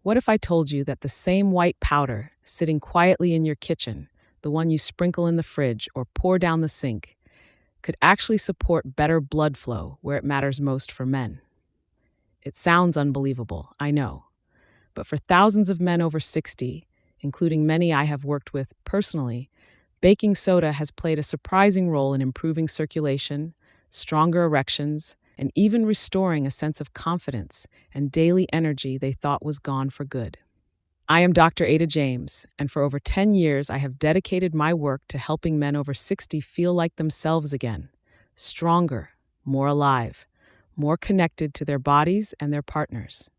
What if I told you that the same white powder sitting quietly in your kitchen, the one you sprinkle in the fridge or pour down the sink, could actually support better blood flow where it matters most for men? It sounds unbelievable, I know. But for thousands of men over 60, including many I have worked with personally, baking soda has played a surprising role in improving circulation, stronger erections, and even restoring a sense of confidence and daily energy they thought was gone for good. I am Dr. Ada James, and for over 10 years I have dedicated my work to helping men over 60 feel like themselves again, stronger, more alive, more connected to their bodies and their partners.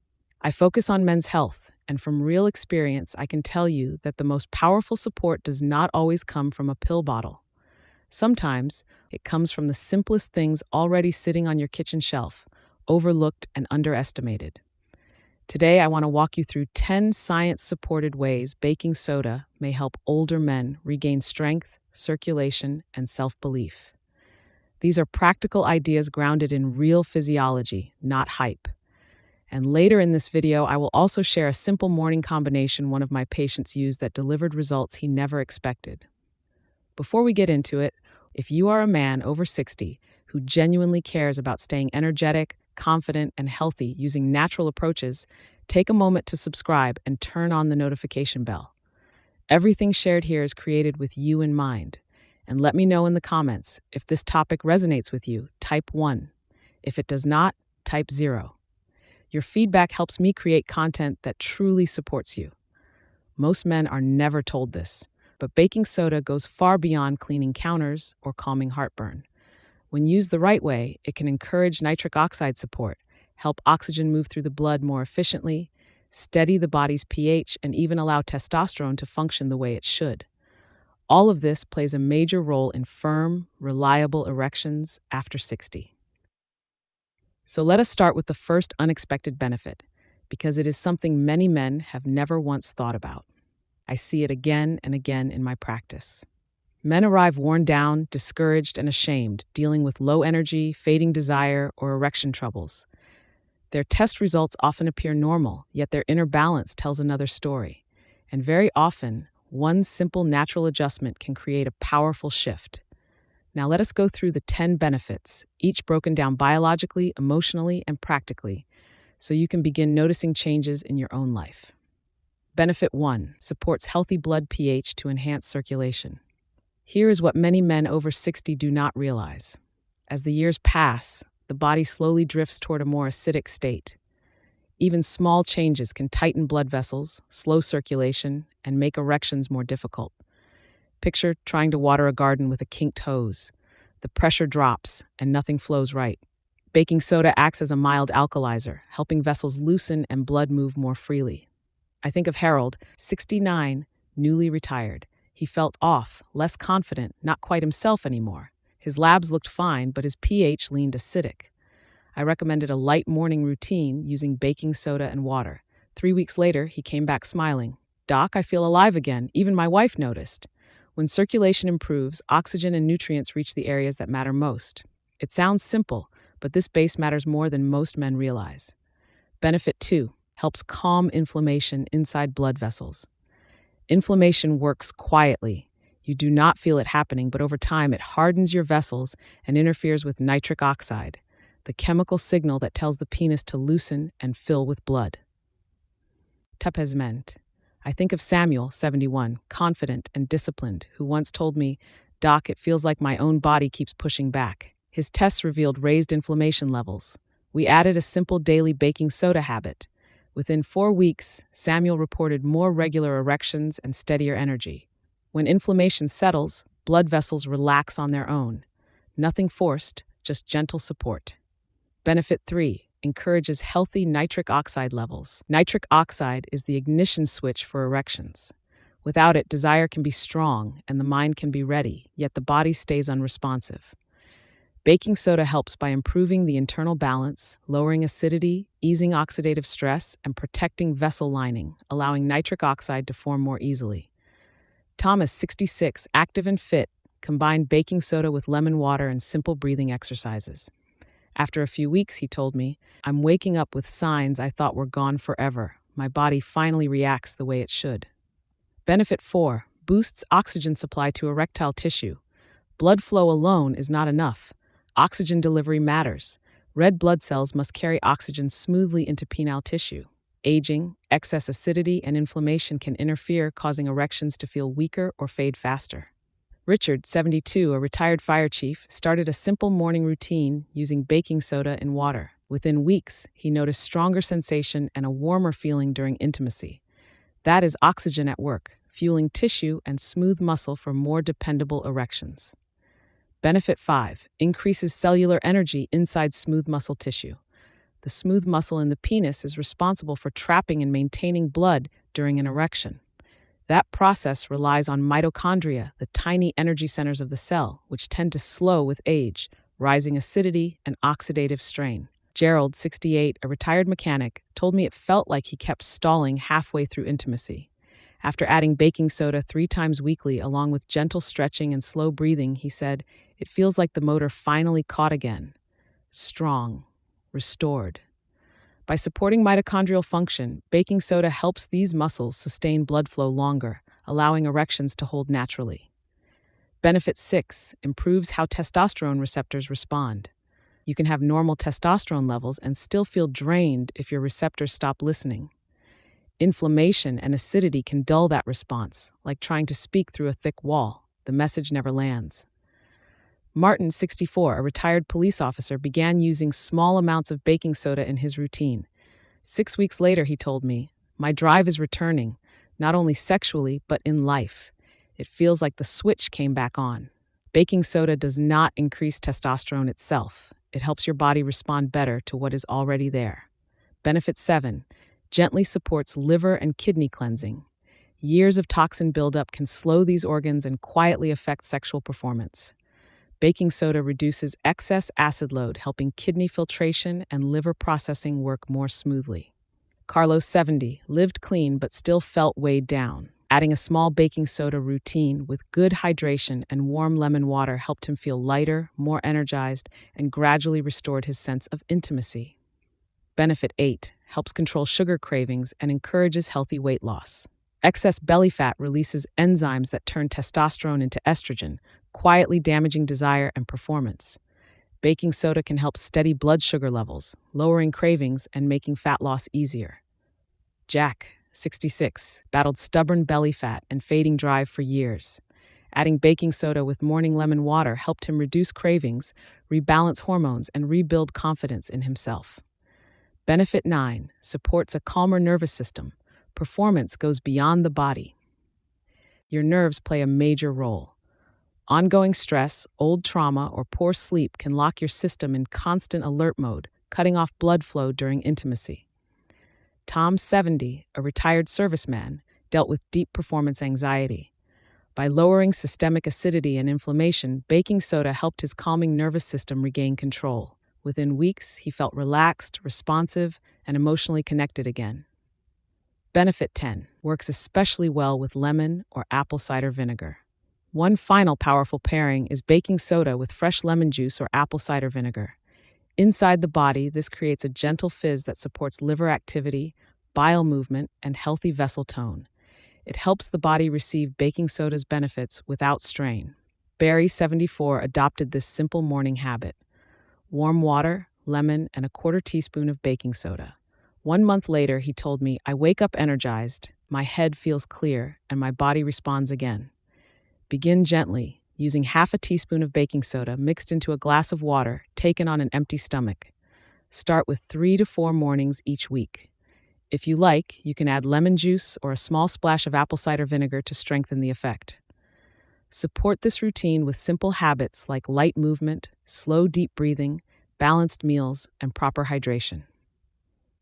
I focus on men's health, and from real experience, I can tell you that the most powerful support does not always come from a pill bottle. Sometimes it comes from the simplest things already sitting on your kitchen shelf, overlooked and underestimated. Today, I want to walk you through 10 science-supported ways baking soda may help older men regain strength, circulation, and self-belief. These are practical ideas grounded in real physiology, not hype. And later in this video, I will also share a simple morning combination one of my patients used that delivered results he never expected. Before we get into it, if you are a man over 60 who genuinely cares about staying energetic, confident, and healthy using natural approaches, take a moment to subscribe and turn on the notification bell. Everything shared here is created with you in mind. And let me know in the comments if this topic resonates with you, type 1. If it does not, type 0. Your feedback helps me create content that truly supports you. Most men are never told this, but baking soda goes far beyond cleaning counters or calming heartburn. When used the right way, it can encourage nitric oxide support, help oxygen move through the blood more efficiently, steady the body's pH, and even allow testosterone to function the way it should. All of this plays a major role in firm, reliable erections after 60. So let us start with the first unexpected benefit, because it is something many men have never once thought about. I see it again and again in my practice. Men arrive worn down, discouraged, and ashamed, dealing with low energy, fading desire, or erection troubles. Their test results often appear normal, yet their inner balance tells another story. And very often, one simple natural adjustment can create a powerful shift. Now let us go through the 10 benefits, each broken down biologically, emotionally, and practically, so you can begin noticing changes in your own life. Benefit 1: supports healthy blood pH to enhance circulation. Here is what many men over 60 do not realize. As the years pass, the body slowly drifts toward a more acidic state. Even small changes can tighten blood vessels, slow circulation, and make erections more difficult. Picture trying to water a garden with a kinked hose. The pressure drops, and nothing flows right. Baking soda acts as a mild alkalizer, helping vessels loosen and blood move more freely. I think of Harold, 69, newly retired. He felt off, less confident, not quite himself anymore. His labs looked fine, but his pH leaned acidic. I recommended a light morning routine using baking soda and water. 3 weeks later, he came back smiling. "Doc, I feel alive again. Even my wife noticed." When circulation improves, oxygen and nutrients reach the areas that matter most. It sounds simple, but this base matters more than most men realize. Benefit 2: helps calm inflammation inside blood vessels. Inflammation works quietly. You do not feel it happening, but over time it hardens your vessels and interferes with nitric oxide, the chemical signal that tells the penis to loosen and fill with blood. Tapesment. I think of Samuel, 71, confident and disciplined, who once told me, "Doc, it feels like my own body keeps pushing back." His tests revealed raised inflammation levels. We added a simple daily baking soda habit. Within 4 weeks, Samuel reported more regular erections and steadier energy. When inflammation settles, blood vessels relax on their own. Nothing forced, just gentle support. Benefit 3: encourages healthy nitric oxide levels. Nitric oxide is the ignition switch for erections. Without it, desire can be strong and the mind can be ready, yet the body stays unresponsive. Baking soda helps by improving the internal balance, lowering acidity, easing oxidative stress, and protecting vessel lining, allowing nitric oxide to form more easily. Thomas, 66, active and fit, combined baking soda with lemon water and simple breathing exercises. After a few weeks, he told me, "I'm waking up with signs I thought were gone forever. My body finally reacts the way it should. Benefit 4. Boosts oxygen supply to erectile tissue. Blood flow alone is not enough. Oxygen delivery matters. Red blood cells must carry oxygen smoothly into penile tissue. Aging, excess acidity, and inflammation can interfere, causing erections to feel weaker or fade faster. Richard, 72, a retired fire chief, started a simple morning routine using baking soda in water. Within weeks, he noticed stronger sensation and a warmer feeling during intimacy. That is oxygen at work, fueling tissue and smooth muscle for more dependable erections. Benefit 5. Increases cellular energy inside smooth muscle tissue. The smooth muscle in the penis is responsible for trapping and maintaining blood during an erection. That process relies on mitochondria, the tiny energy centers of the cell, which tend to slow with age, rising acidity and oxidative strain. Gerald, 68, a retired mechanic, told me it felt like he kept stalling halfway through intimacy. After adding baking soda 3 times weekly along with gentle stretching and slow breathing, he said, "It feels like the motor finally caught again. Strong. Restored." By supporting mitochondrial function, baking soda helps these muscles sustain blood flow longer, allowing erections to hold naturally. Benefit 6. Improves how testosterone receptors respond. You can have normal testosterone levels and still feel drained if your receptors stop listening. Inflammation and acidity can dull that response, like trying to speak through a thick wall. The message never lands. Martin, 64, a retired police officer, began using small amounts of baking soda in his routine. 6 weeks later, he told me, "My drive is returning, not only sexually, but in life. It feels like the switch came back on." Baking soda does not increase testosterone itself. It helps your body respond better to what is already there. Benefit 7. Gently supports liver and kidney cleansing. Years of toxin buildup can slow these organs and quietly affect sexual performance. Baking soda reduces excess acid load, helping kidney filtration and liver processing work more smoothly. Carlos, 70, lived clean but still felt weighed down. Adding a small baking soda routine with good hydration and warm lemon water helped him feel lighter, more energized, and gradually restored his sense of intimacy. Benefit 8. Helps control sugar cravings and encourages healthy weight loss. Excess belly fat releases enzymes that turn testosterone into estrogen, quietly damaging desire and performance. Baking soda can help steady blood sugar levels, lowering cravings and making fat loss easier. Jack, 66, battled stubborn belly fat and fading drive for years. Adding baking soda with morning lemon water helped him reduce cravings, rebalance hormones, and rebuild confidence in himself. Benefit 9. Supports a calmer nervous system. Performance goes beyond the body. Your nerves play a major role. Ongoing stress, old trauma, or poor sleep can lock your system in constant alert mode, cutting off blood flow during intimacy. Tom, 70, a retired serviceman, dealt with deep performance anxiety. By lowering systemic acidity and inflammation, baking soda helped his calming nervous system regain control. Within weeks, he felt relaxed, responsive, and emotionally connected again. Benefit 10. Works especially well with lemon or apple cider vinegar. One final powerful pairing is baking soda with fresh lemon juice or apple cider vinegar. Inside the body, this creates a gentle fizz that supports liver activity, bile movement, and healthy vessel tone. It helps the body receive baking soda's benefits without strain. Barry, 74, adopted this simple morning habit. Warm water, lemon, and a quarter teaspoon of baking soda. 1 month later, he told me, "I wake up energized, my head feels clear, and my body responds again." Begin gently, using half a teaspoon of baking soda mixed into a glass of water, taken on an empty stomach. Start with 3 to 4 mornings each week. If you like, you can add lemon juice or a small splash of apple cider vinegar to strengthen the effect. Support this routine with simple habits like light movement, slow deep breathing, balanced meals, and proper hydration.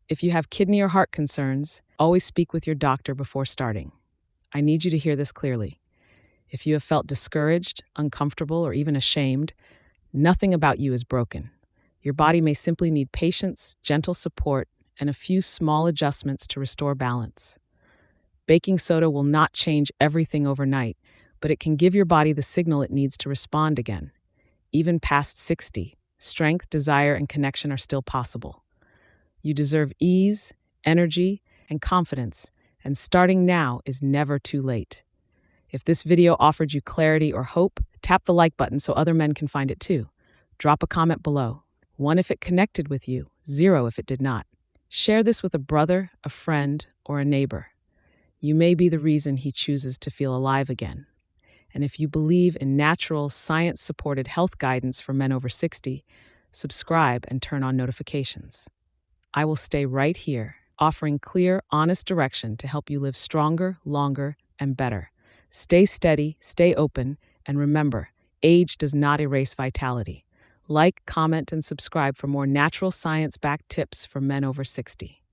If you have kidney or heart concerns, always speak with your doctor before starting. I need you to hear this clearly. If you have felt discouraged, uncomfortable, or even ashamed, nothing about you is broken. Your body may simply need patience, gentle support, and a few small adjustments to restore balance. Baking soda will not change everything overnight, but it can give your body the signal it needs to respond again. Even past 60, strength, desire, and connection are still possible. You deserve ease, energy, and confidence, and starting now is never too late. If this video offered you clarity or hope, tap the like button so other men can find it too. Drop a comment below. 1 if it connected with you, 0 if it did not. Share this with a brother, a friend, or a neighbor. You may be the reason he chooses to feel alive again. And if you believe in natural, science-supported health guidance for men over 60, subscribe and turn on notifications. I will stay right here, offering clear, honest direction to help you live stronger, longer, and better. Stay steady, stay open, and remember, age does not erase vitality. Like, comment, and subscribe for more natural science-backed tips for men over 60.